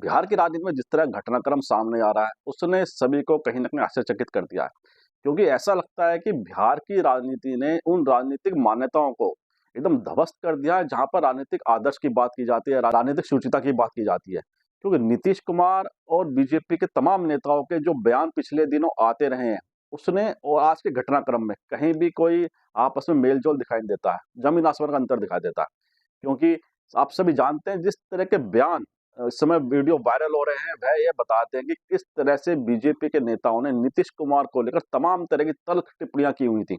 बिहार की राजनीति में जिस तरह घटनाक्रम सामने आ रहा है, उसने सभी को कहीं न कहीं आश्चर्यचकित कर दिया है। क्योंकि ऐसा लगता है कि बिहार की राजनीति ने उन राजनीतिक मान्यताओं को एकदम ध्वस्त कर दिया है, जहाँ पर राजनीतिक आदर्श की बात की जाती है, राजनीतिक शुचिता की बात की जाती है। क्योंकि नीतीश कुमार और बीजेपी के तमाम नेताओं के जो बयान पिछले दिनों आते रहे हैं, उसने और आज के घटनाक्रम में कहीं भी कोई आपस में मेल-जोल दिखाई नहीं देता है, ज़मीन-आसमान का अंतर दिखाई देता है। क्योंकि आप सभी जानते हैं जिस तरह के बयान इस समय वीडियो वायरल हो रहे हैं, वह ये बताते हैं कि किस तरह से बीजेपी के नेताओं ने नीतीश कुमार को लेकर तमाम तरह की तल्ख टिप्पणियां की हुई थी।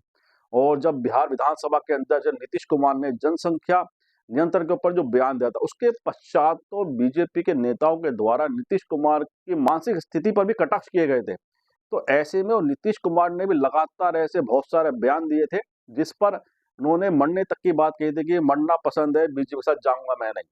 और जब बिहार विधानसभा के अंदर जब नीतीश कुमार ने जनसंख्या नियंत्रण के ऊपर जो बयान दिया था, उसके पश्चात तो बीजेपी के नेताओं के द्वारा नीतीश कुमार की मानसिक स्थिति पर भी कटाक्ष किए गए थे। तो ऐसे में और नीतीश कुमार ने भी लगातार ऐसे बहुत सारे बयान दिए थे, जिस पर उन्होंने मरने तक की बात कही थी कि मरना पसंद है, बीजेपी के साथ जाऊँगा मैं नहीं।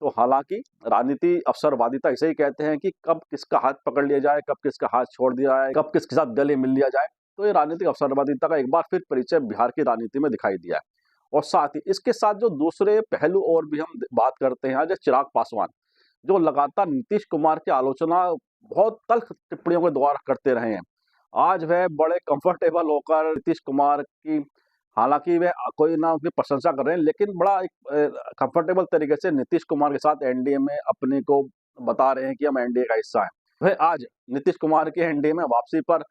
तो हालाँकि राजनीति अवसरवादिता इसे ही कहते हैं कि कब किसका हाथ पकड़ लिया जाए, कब किसका हाथ छोड़ दिया जाए, कब किसके साथ गले मिल लिया जाए। तो ये राजनीतिक अवसरवादिता का एक बार फिर परिचय बिहार की राजनीति में दिखाई दिया है। और साथ ही इसके साथ जो दूसरे पहलू और भी हम बात करते हैं, जैसे चिराग पासवान, जो लगातार नीतीश कुमार की आलोचना बहुत तल्ख टिप्पणियों के द्वारा करते रहे हैं। आज वह बड़े कंफर्टेबल होकर नीतीश कुमार की, हालाँकि वह कोई ना उनकी प्रशंसा कर रहे हैं, लेकिन बड़ा एक कंफर्टेबल तरीके से नीतीश कुमार के साथ एनडीए में अपने को बता रहे हैं कि हम एनडीए का हिस्सा हैं। वह आज नीतीश कुमार की एनडीए में वापसी पर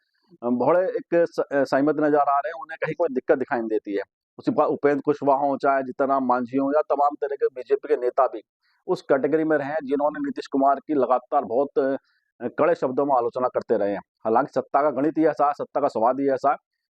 बड़े एक सहमत नज़र आ रहे हैं, उन्हें कहीं कोई दिक्कत दिखाई नहीं देती है। उसी बात उपेंद्र कुशवाहा हों, चाहे जीतनराम मांझी हों या तमाम तरह के बीजेपी के नेता भी उस कैटेगरी में रहे हैं, जिन्होंने नीतीश कुमार की लगातार बहुत कड़े शब्दों में आलोचना करते रहे हैं। हालाँकि सत्ता का गणित ही ऐसा है, सत्ता का स्वाद ही ऐसा है,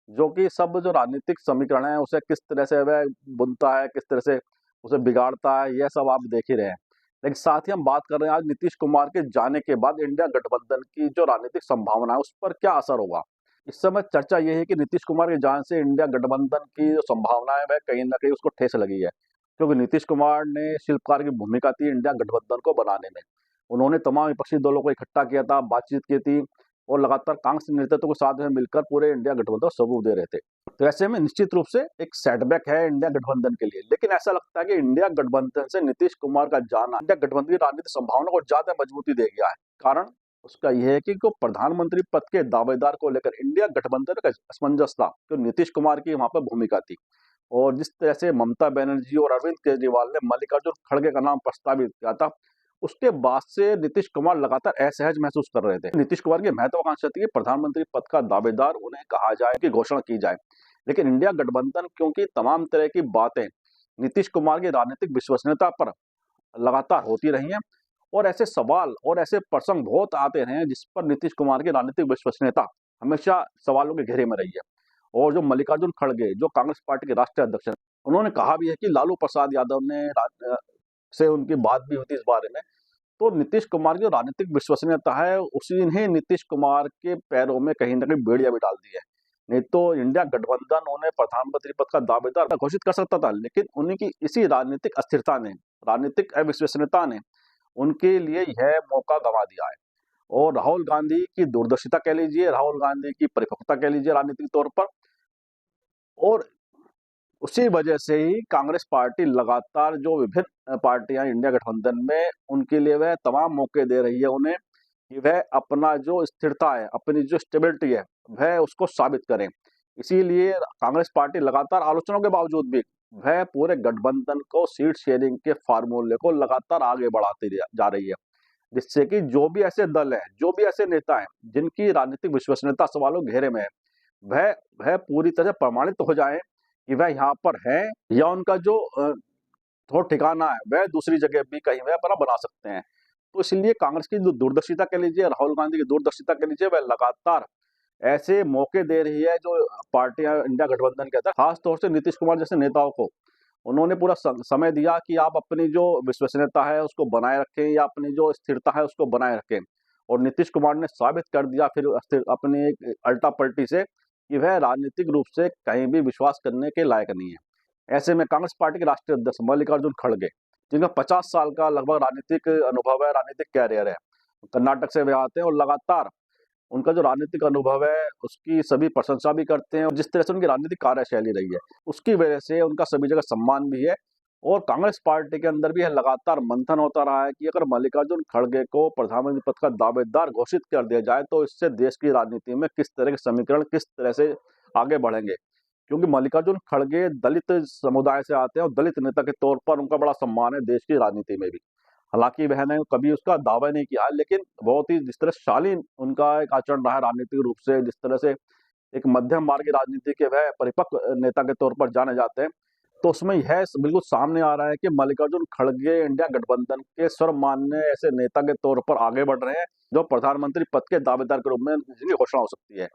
जो कि सब जो राजनीतिक समीकरण है, उसे किस तरह से वह बुनता है, किस तरह से उसे बिगाड़ता है, यह सब आप देख ही रहे हैं। लेकिन साथ ही हम बात कर रहे हैं आज नीतीश कुमार के जाने के बाद इंडिया गठबंधन की जो राजनीतिक संभावना है, उस पर क्या असर होगा? इस समय चर्चा ये है कि नीतीश कुमार के जाने से इंडिया गठबंधन की जो संभावना है, वह कहीं न कहीं उसको ठेस लगी है। क्योंकि नीतीश कुमार ने शिल्पकार की भूमिका थी इंडिया गठबंधन को बनाने में। उन्होंने तमाम विपक्षी दलों को इकट्ठा किया था, बातचीत की थी और लगातार कांग्रेस नेतृत्व के साथ में मिलकर पूरे इंडिया गठबंधन को सबूत दे रहे थे। तो ऐसे में निश्चित रूप से एक सेटबैक है इंडिया गठबंधन के लिए। लेकिन ऐसा लगता है कि इंडिया गठबंधन से नीतीश कुमार का जाना इंडिया गठबंधन की राजनीतिक संभावना को ज्यादा मजबूती दे गया है। कारण उसका यह है कि को प्रधानमंत्री पद के दावेदार को लेकर इंडिया गठबंधन का असमंजस था, तो नीतीश कुमार की वहां पर भूमिका थी। और जिस तरह से ममता बनर्जी और अरविंद केजरीवाल ने मल्लिकार्जुन खड़गे का नाम प्रस्तावित किया था, उसके बाद से नीतीश कुमार लगातार असहज महसूस कर रहे थे। नीतीश कुमार की महत्वाकांक्षा थी कि प्रधानमंत्री पद का दावेदार उन्हें कहा जाए, कि घोषणा की जाए। लेकिन इंडिया गठबंधन क्योंकि तमाम तरह की बातें नीतीश कुमार की राजनीतिक विश्वसनीयता पर लगातार होती रही हैं और ऐसे सवाल और ऐसे प्रसंग बहुत आते रहे हैं, जिस पर नीतीश कुमार की राजनीतिक विश्वसनीयता हमेशा सवालों के घेरे में रही है। और जो मल्लिकार्जुन खड़गे, जो कांग्रेस पार्टी के राष्ट्रीय अध्यक्ष हैं, उन्होंने कहा भी है कि लालू प्रसाद यादव ने से उनकी बात भी हुई थी इस बारे में। तो नीतीश कुमार की जो राजनीतिक विश्वसनीयता है, उसी ने नीतीश कुमार के पैरों में कहीं न कहीं बेड़ियाँ भी डाल दी है। नहीं तो इंडिया गठबंधन उन्हें प्रधानमंत्री पद का दावेदार घोषित कर सकता था, लेकिन उन्हीं की इसी राजनीतिक अस्थिरता ने, राजनीतिक अविश्वसनीयता ने उनके लिए यह मौका गँवा दिया है। और राहुल गांधी की दूरदर्शिता कह लीजिए, राहुल गांधी की परिपक्वता कह लीजिए राजनीतिक तौर पर, और उसी वजह से ही कांग्रेस पार्टी लगातार जो विभिन्न पार्टियां इंडिया गठबंधन में, उनके लिए वह तमाम मौके दे रही है उन्हें कि वह अपना जो स्थिरता है, अपनी जो स्टेबिलिटी है, वह उसको साबित करें। इसीलिए कांग्रेस पार्टी लगातार आलोचनाओं के बावजूद भी वह पूरे गठबंधन को सीट शेयरिंग के फार्मूले को लगातार आगे बढ़ाती जा रही है, जिससे कि जो भी ऐसे दल हैं, जो भी ऐसे नेता हैं, जिनकी राजनीतिक विश्वसनीयता सवालों के घेरे में है, वह वह पूरी तरह प्रमाणित हो जाएं कि वह यहाँ पर हैं, या उनका जो थोड़ा ठिकाना है, वह दूसरी जगह भी कहीं वह अपना बना सकते हैं। तो इसलिए कांग्रेस की जो दूरदर्शिता कह लीजिए, राहुल गांधी की दूरदर्शिता कह लीजिए, वह लगातार ऐसे मौके दे रही है जो पार्टियां इंडिया गठबंधन के अंदर, खास तौर से नीतीश कुमार जैसे नेताओं को उन्होंने पूरा समय दिया कि आप अपनी जो विश्वसनीयता है उसको बनाए रखें, या अपनी जो स्थिरता है उसको बनाए रखें। और नीतीश कुमार ने साबित कर दिया फिर अपनी एक अल्टा पलटी से कि वह राजनीतिक रूप से कहीं भी विश्वास करने के लायक नहीं है। ऐसे में कांग्रेस पार्टी के राष्ट्रीय अध्यक्ष मल्लिकार्जुन खड़गे, जिनका 50 साल का लगभग राजनीतिक अनुभव है, राजनीतिक कैरियर है, कर्नाटक से वे आते हैं और लगातार उनका जो राजनीतिक अनुभव है, उसकी सभी प्रशंसा भी करते हैं और जिस तरह से उनकी राजनीतिक कार्यशैली रही है, उसकी वजह से उनका सभी जगह सम्मान भी है। और कांग्रेस पार्टी के अंदर भी यह लगातार मंथन होता रहा है कि अगर मल्लिकार्जुन खड़गे को प्रधानमंत्री पद का दावेदार घोषित कर दिया जाए तो इससे देश की राजनीति में किस तरह के समीकरण किस तरह से आगे बढ़ेंगे। क्योंकि मल्लिकार्जुन खड़गे दलित समुदाय से आते हैं और दलित नेता के तौर पर उनका बड़ा सम्मान है देश की राजनीति में भी। हालांकि मैंने कभी उसका दावा नहीं किया है, लेकिन बहुत ही जिस तरह शालीन उनका एक आचरण रहा है राजनीतिक रूप से, जिस तरह से एक मध्यम मार्ग की राजनीति के वह परिपक्व नेता के तौर पर जाने जाते हैं, तो उसमें यह बिल्कुल सामने आ रहा है कि मल्लिकार्जुन खड़गे इंडिया गठबंधन के सर्वमान्य ऐसे नेता के तौर पर आगे बढ़ रहे हैं, जो प्रधानमंत्री पद के दावेदार के रूप में जिनकी घोषणा हो सकती है।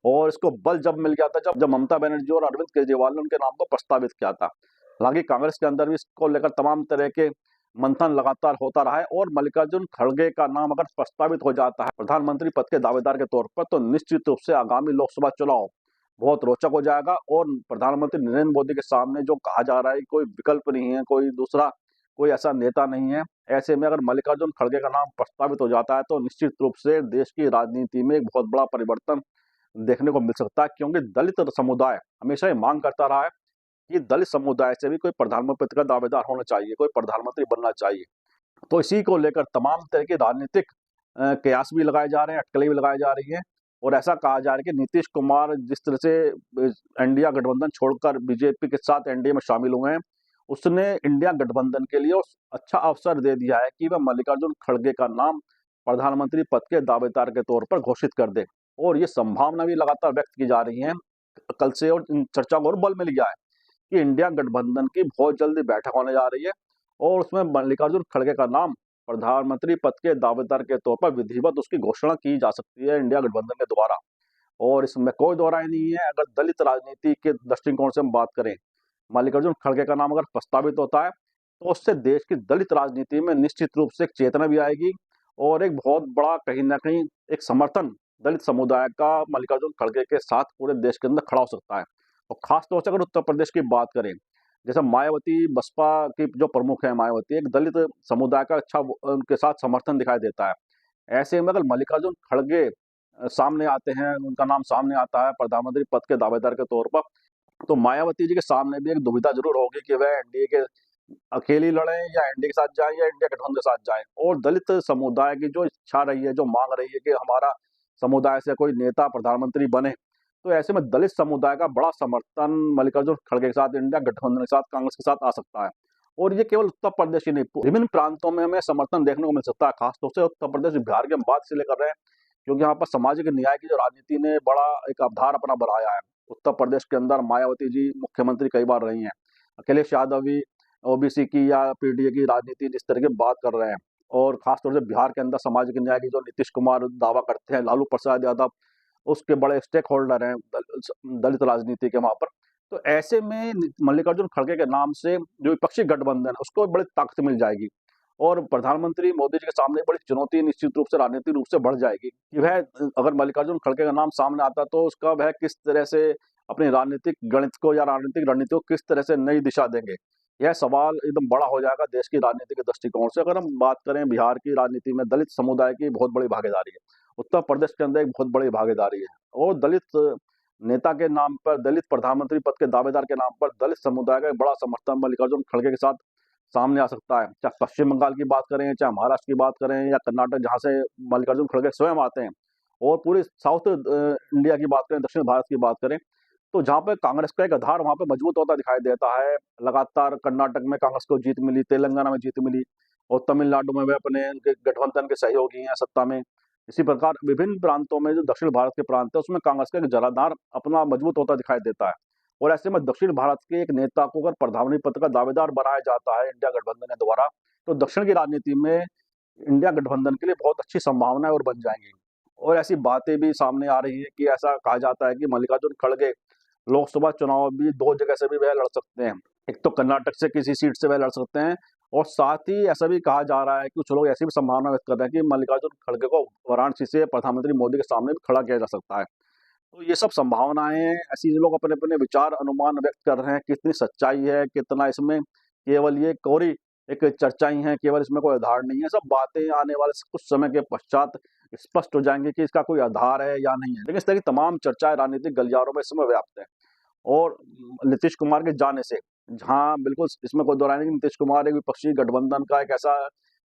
और इसको बल जब मिल गया था जब ममता बनर्जी और अरविंद केजरीवाल ने उनके नाम को प्रस्तावित किया था। हालांकि कांग्रेस के अंदर भी इसको लेकर तमाम तरह के मंथन लगातार होता रहा है और मल्लिकार्जुन खड़गे का नाम अगर प्रस्तावित हो जाता है प्रधानमंत्री पद के दावेदार के तौर पर, तो निश्चित रूप से आगामी लोकसभा चुनाव बहुत रोचक हो जाएगा। और प्रधानमंत्री नरेंद्र मोदी के सामने जो कहा जा रहा है कि कोई विकल्प नहीं है, कोई दूसरा कोई ऐसा नेता नहीं है, ऐसे में अगर मल्लिकार्जुन खड़गे का नाम प्रस्तावित हो जाता है तो निश्चित रूप से देश की राजनीति में एक बहुत बड़ा परिवर्तन देखने को मिल सकता है। क्योंकि दलित समुदाय हमेशा ये मांग करता रहा है कि दलित समुदाय से भी कोई प्रधानमंत्री पद का दावेदार होना चाहिए, कोई प्रधानमंत्री बनना चाहिए। तो इसी को लेकर तमाम तरह के राजनीतिक कयास भी लगाए जा रहे हैं, अटकलें भी लगाई जा रही हैं। और ऐसा कहा जा रहा है कि नीतीश कुमार जिस तरह से इंडिया गठबंधन छोड़कर बीजेपी के साथ एनडीए में शामिल हुए हैं, उसने इंडिया गठबंधन के लिए अच्छा अवसर दे दिया है कि वह मल्लिकार्जुन खड़गे का नाम प्रधानमंत्री पद के दावेदार के तौर पर घोषित कर दे। और ये संभावना भी लगातार व्यक्त की जा रही है कल से, और इन चर्चा को और बल मिल गया है कि इंडिया गठबंधन की बहुत जल्दी बैठक होने जा रही है और उसमें मल्लिकार्जुन खड़गे का नाम प्रधानमंत्री पद के दावेदार के तौर पर विधिवत उसकी घोषणा की जा सकती है इंडिया गठबंधन के द्वारा। और इसमें कोई दो राय नहीं है, अगर दलित राजनीति के दृष्टिकोण से हम बात करें, मल्लिकार्जुन खड़गे का नाम अगर प्रस्तावित होता है तो उससे देश की दलित राजनीति में निश्चित रूप से एक चेतना भी आएगी और एक बहुत बड़ा कहीं ना कहीं एक समर्थन दलित समुदाय का मल्लिकार्जुन खड़गे के साथ पूरे देश के अंदर खड़ा हो सकता है। और खास तौर से अगर उत्तर प्रदेश की बात करें, जैसे मायावती बसपा की जो प्रमुख है, मायावती एक दलित समुदाय का अच्छा उनके साथ समर्थन दिखाई देता है। ऐसे में अगर मल्लिकार्जुन खड़गे सामने आते हैं, उनका नाम सामने आता है प्रधानमंत्री पद के दावेदार के तौर पर, तो मायावती जी के सामने भी एक दुविधा जरूर होगी कि वह एनडीए के अकेली लड़े या एनडीए के साथ जाए या इंडिया गठबंधन के साथ जाए। और दलित समुदाय की जो इच्छा रही है, जो मांग रही है कि हमारा समुदाय से कोई नेता प्रधानमंत्री बने, तो ऐसे में दलित समुदाय का बड़ा समर्थन मल्लिकार्जुन खड़गे के साथ, इंडिया गठबंधन के साथ, कांग्रेस के साथ आ सकता है। और ये केवल उत्तर प्रदेश ही नहीं, विभिन्न प्रांतों में हमें समर्थन देखने को मिल सकता है। खासतौर से उत्तर प्रदेश, बिहार की हम बात इसलिए कर रहे हैं क्योंकि यहाँ पर सामाजिक न्याय की जो राजनीति ने बड़ा एक अवधार अपना बनाया है। उत्तर प्रदेश के अंदर मायावती जी मुख्यमंत्री कई बार रही हैं। अखिलेश यादव भी ओबीसी की या पीडीए की राजनीति जिस तरह की बात कर रहे हैं, और खासतौर से बिहार के अंदर सामाजिक न्याय की जो नीतीश कुमार दावा करते हैं, लालू प्रसाद यादव उसके बड़े स्टेक होल्डर हैं दलित राजनीति के वहां पर। तो ऐसे में मल्लिकार्जुन खड़गे के नाम से जो विपक्षी गठबंधन है उसको बड़ी ताकत मिल जाएगी और प्रधानमंत्री मोदी जी के सामने बड़ी चुनौती निश्चित रूप से राजनीतिक रूप से बढ़ जाएगी कि वह अगर मल्लिकार्जुन खड़गे का नाम सामने आता तो उसका वह किस तरह से अपनी राजनीतिक गणित को या राजनीतिक रणनीति को किस तरह से नई दिशा देंगे। यह सवाल एकदम बड़ा हो जाएगा देश की राजनीति के दृष्टिकोण से। अगर हम बात करें बिहार की राजनीति में दलित समुदाय की बहुत बड़ी भागीदारी है, उत्तर प्रदेश के अंदर एक बहुत बड़ी भागीदारी है, और दलित नेता के नाम पर, दलित प्रधानमंत्री पद के दावेदार के नाम पर दलित समुदाय का एक बड़ा समर्थन मल्लिकार्जुन खड़गे के साथ सामने आ सकता है। चाहे पश्चिम बंगाल की बात करें, चाहे महाराष्ट्र की बात करें या कर्नाटक जहाँ से मल्लिकार्जुन खड़गे स्वयं आते हैं, और पूरी साउथ इंडिया की बात करें, दक्षिण भारत की बात करें, तो जहाँ पे कांग्रेस का एक आधार वहाँ पे मजबूत होता दिखाई देता है। लगातार कर्नाटक में कांग्रेस को जीत मिली, तेलंगाना में जीत मिली, और तमिलनाडु में वे अपने उनके गठबंधन के सहयोगी हैं सत्ता में। इसी प्रकार विभिन्न प्रांतों में जो दक्षिण भारत के प्रांत है उसमें कांग्रेस का एक जनाधार अपना मजबूत होता दिखाई देता है। और ऐसे में दक्षिण भारत के एक नेता को अगर प्रधानमंत्री पद का दावेदार बनाया जाता है इंडिया गठबंधन के द्वारा, तो दक्षिण की राजनीति में इंडिया गठबंधन के लिए बहुत अच्छी संभावनाएं और बन जाएंगी। और ऐसी बातें भी सामने आ रही है कि ऐसा कहा जाता है कि मल्लिकार्जुन खड़गे लोकसभा चुनाव भी दो जगह से भी वह लड़ सकते हैं। एक तो कर्नाटक से किसी सीट से वह लड़ सकते हैं, और साथ ही ऐसा भी कहा जा रहा है कि कुछ लोग ऐसी भी संभावना व्यक्त कर रहे हैं कि मल्लिकार्जुन खड़गे को वाराणसी से प्रधानमंत्री मोदी के सामने भी खड़ा किया जा सकता है। तो ये सब संभावनाएं, ऐसी लोग अपने अपने विचार अनुमान व्यक्त कर रहे हैं। कितनी सच्चाई है, कितना इसमें केवल ये कोरी एक चर्चाएं हैं, केवल इसमें कोई आधार नहीं है, सब बातें आने वाले कुछ समय के पश्चात स्पष्ट हो जाएंगे कि इसका कोई आधार है या नहीं है। लेकिन इस तरह की तमाम चर्चाएं राजनीतिक गलियारों में इस समय व्याप्त है। और नीतीश कुमार के जाने से जहाँ बिल्कुल इसमें कोई दो राय नहीं कि नीतीश कुमार एक विपक्षी गठबंधन का एक ऐसा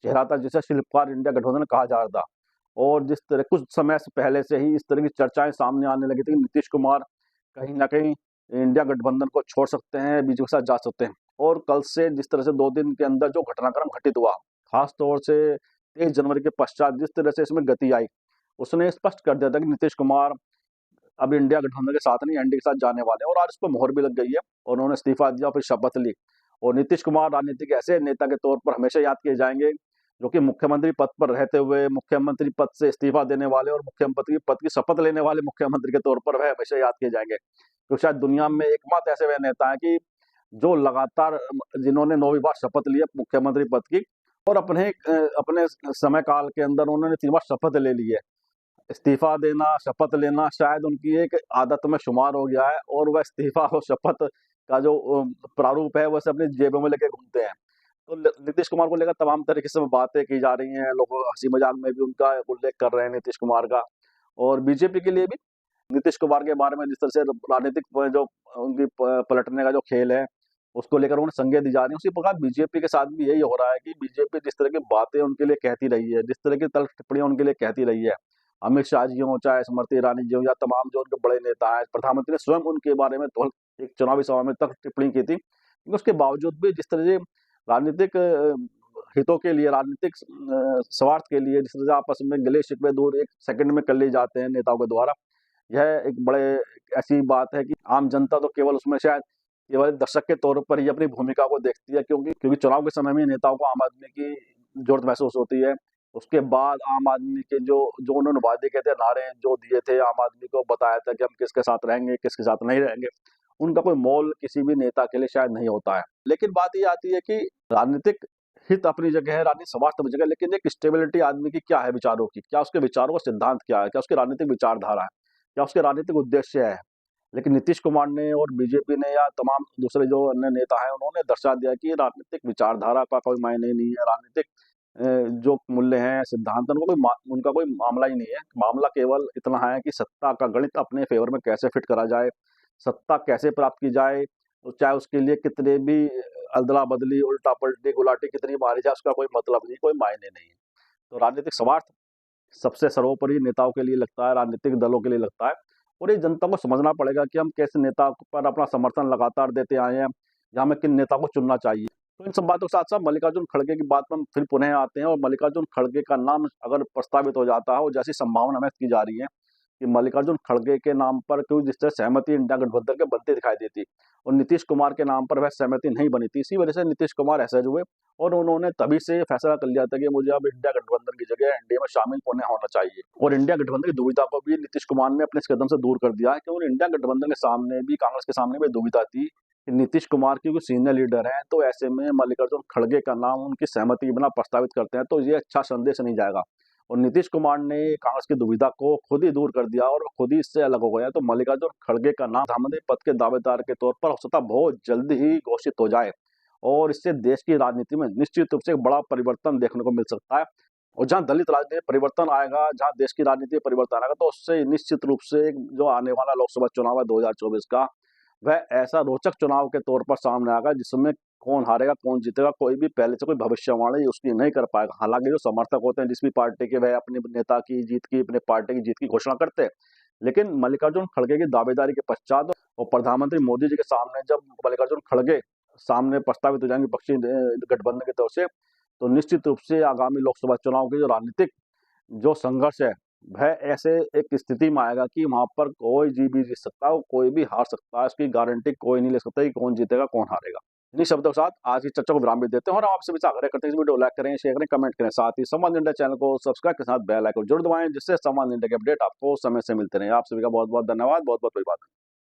चेहरा था जिसे शिल्पकार इंडिया गठबंधन कहा जा रहा था। और जिस तरह कुछ समय से पहले से ही इस तरह की चर्चाएं सामने आने लगी थी कि नीतीश कुमार कहीं न कहीं इंडिया गठबंधन को छोड़ सकते हैं, बीजेपी के साथ जा सकते हैं। और कल से जिस तरह से 2 दिन के अंदर जो घटनाक्रम घटित हुआ, खास तौर से 23 जनवरी के पश्चात जिस तरह से इसमें गति आई, उसने स्पष्ट कर दिया था कि नीतीश कुमार अब इंडिया गठबंधन के साथ नहीं, एनडीए के साथ जाने वाले हैं। और आज उस पर मोहर भी लग गई है और उन्होंने इस्तीफा दिया, फिर शपथ ली। और नीतीश कुमार राजनीति के ऐसे नेता के तौर पर हमेशा याद किए जाएंगे जो कि मुख्यमंत्री पद पर रहते हुए मुख्यमंत्री पद से इस्तीफा देने वाले और मुख्यमंत्री पद की शपथ लेने वाले मुख्यमंत्री के तौर पर वह हमेशा याद किए जाएंगे। तो शायद दुनिया में एकमात्र ऐसे वह नेता है कि जो लगातार जिन्होंने 9वीं बार शपथ ली है मुख्यमंत्री पद की, और अपने समय काल के अंदर उन्होंने 3 बार शपथ ले ली है। इस्तीफा देना, शपथ लेना शायद उनकी एक आदत में शुमार हो गया है, और वह इस्तीफा और शपथ का जो प्रारूप है वैसे अपनी जेबों में लेके घूमते हैं। तो नीतीश कुमार को लेकर तमाम तरीके से बातें की जा रही हैं, लोग हंसी मजाक में भी उनका उल्लेख कर रहे हैं नीतीश कुमार का। और बीजेपी के लिए भी नीतीश कुमार के बारे में जिस तरह से राजनीतिक जो उनकी पलटने का जो खेल है उसको लेकर उन्हें संज्ञा दी जा रही है, उसी प्रकार बीजेपी के साथ भी यही हो रहा है कि बीजेपी जिस तरह की बातें उनके लिए कहती रही है, जिस तरह की तल्ख टिप्पणियां उनके लिए कहती रही है, अमित शाह जी हों, चाहे स्मृति ईरानी जी हों, या तमाम जो उनके बड़े नेता हैं, प्रधानमंत्री ने स्वयं उनके बारे में तो एक चुनावी सभा में तक टिप्पणी की थी। लेकिन उसके बावजूद भी जिस तरह से राजनीतिक हितों के लिए, राजनीतिक स्वार्थ के लिए जिस तरह से आपस में गिले-शिकवे दूर 1 सेकंड में कर लिए जाते हैं नेताओं के द्वारा, यह एक बड़े ऐसी बात है कि आम जनता तो केवल उसमें शायद केवल दर्शक के तौर पर ही अपनी भूमिका को देखती है, क्योंकि चुनाव के समय में नेताओं को आम आदमी की ज़रूरत महसूस होती है। उसके बाद आम आदमी के जो जो उन्होंने वादे किए थे, नारे जो दिए थे, आम आदमी को बताया था कि हम किसके साथ रहेंगे, किसके साथ नहीं रहेंगे, उनका कोई मोल किसी भी नेता के लिए शायद नहीं होता है। लेकिन बात ये आती है कि राजनीतिक हित अपनी जगह है, राजनीतिक स्वार्थ अपनी जगह है, लेकिन एक स्टेबिलिटी आदमी की क्या है विचारों की? क्या उसके विचारों का सिद्धांत क्या है? क्या उसकी राजनीतिक विचारधारा है? क्या उसके राजनीतिक उद्देश्य है? लेकिन नीतीश कुमार ने और बीजेपी ने या तमाम दूसरे जो अन्य नेता हैं, उन्होंने दर्शा दिया कि राजनीतिक विचारधारा का कोई मायने नहीं है, राजनीतिक जो मूल्य हैं, सिद्धांत हैं, उनका कोई मामला ही नहीं है। मामला केवल इतना है कि सत्ता का गणित अपने फ़ेवर में कैसे फिट करा जाए, सत्ता कैसे प्राप्त की जाए, चाहे उसके लिए कितने भी अदला-बदली, उल्टा-पलटी, गुलाटी कितनी मारी जाए, उसका कोई मतलब नहीं, कोई मायने नहीं है। तो राजनीतिक स्वार्थ सबसे सर्वोपरि नेताओं के लिए लगता है, राजनीतिक दलों के लिए लगता है। और ये जनता को समझना पड़ेगा कि हम कैसे नेता पर अपना समर्थन लगातार देते आए हैं, या हमें किन नेता को चुनना चाहिए। तो इन सब बातों के साथ-साथ मल्लिकार्जुन खड़गे की बात पर हम फिर पुनः आते हैं, और मल्लिकार्जुन खड़गे का नाम अगर प्रस्तावित हो जाता है, और जैसी संभावना व्यक्त की जा रही है कि मल्लिकार्जुन खड़गे के नाम पर क्यों जिस तरह सहमति इंडिया गठबंधन के बनती दिखाई देती, और नीतीश कुमार के नाम पर वह सहमति नहीं बनी थी। इसी वजह से नीतीश कुमार असहज हुए, और उन्होंने तभी से फैसला कर लिया था कि मुझे अब इंडिया गठबंधन की जगह एनडीए में शामिल होना चाहिए। और इंडिया गठबंधन की दुविधा को भी नीतीश कुमार ने अपने इस कदम से दूर कर दिया है, क्योंकि इंडिया गठबंधन के सामने भी, कांग्रेस के सामने भी दुविधा थी कि नीतीश कुमार क्योंकि सीनियर लीडर हैं, तो ऐसे में मल्लिकार्जुन खड़गे का नाम उनकी सहमति के बिना प्रस्तावित करते हैं, तो ये अच्छा संदेश नहीं जाएगा। और नीतीश कुमार ने कांग्रेस की दुविधा को खुद ही दूर कर दिया और खुद ही इससे अलग हो गया। तो मल्लिकार्जुन खड़गे का नाम प्रधानमंत्री पद के दावेदार के तौर पर हो सकता है बहुत जल्द ही घोषित हो जाए, और इससे देश की राजनीति में निश्चित रूप से एक बड़ा परिवर्तन देखने को मिल सकता है। और जहाँ दलित राजनीति में परिवर्तन आएगा, जहाँ देश की राजनीति में परिवर्तन आएगा, तो उससे निश्चित रूप से जो आने वाला लोकसभा चुनाव है 2024 का, वह ऐसा रोचक चुनाव के तौर पर सामने आएगा जिसमें कौन हारेगा, कौन जीतेगा, कोई भी पहले से कोई भविष्यवाणी उसकी नहीं कर पाएगा। हालाँकि जो समर्थक होते हैं जिस भी पार्टी के, वह अपने नेता की जीत की, अपने पार्टी की जीत की घोषणा करते हैं। लेकिन मल्लिकार्जुन खड़गे की दावेदारी के पश्चात और प्रधानमंत्री मोदी जी के सामने जब मल्लिकार्जुन खड़गे सामने प्रस्तावित हो जाएंगे विपक्षी गठबंधन की तरफ से, तो निश्चित रूप से आगामी लोकसभा चुनाव की जो राजनीतिक जो संघर्ष है, वह ऐसे एक स्थिति में आएगा कि वहाँ पर कोई भी जीत सकता है, कोई भी हार सकता है। इसकी गारंटी कोई नहीं ले सकता कि कौन जीतेगा, कौन हारेगा। इन्हीं शब्दों के साथ आज की चर्चा को विराम भी देते हैं, और आपसे भी आग्रह करते हैं इस वीडियो को लाइक करें, शेयर करें, कमेंट करें। साथ ही संवाद इंडिया चैनल को सब्सक्राइब के साथ बेल आइकन जरूर दबाएं, जिससे संवाद इंडिया के अपडेट आपको समय से मिलते रहे। आप सभी का बहुत-बहुत धन्यवाद, बहुत-बहुत अभिवादन।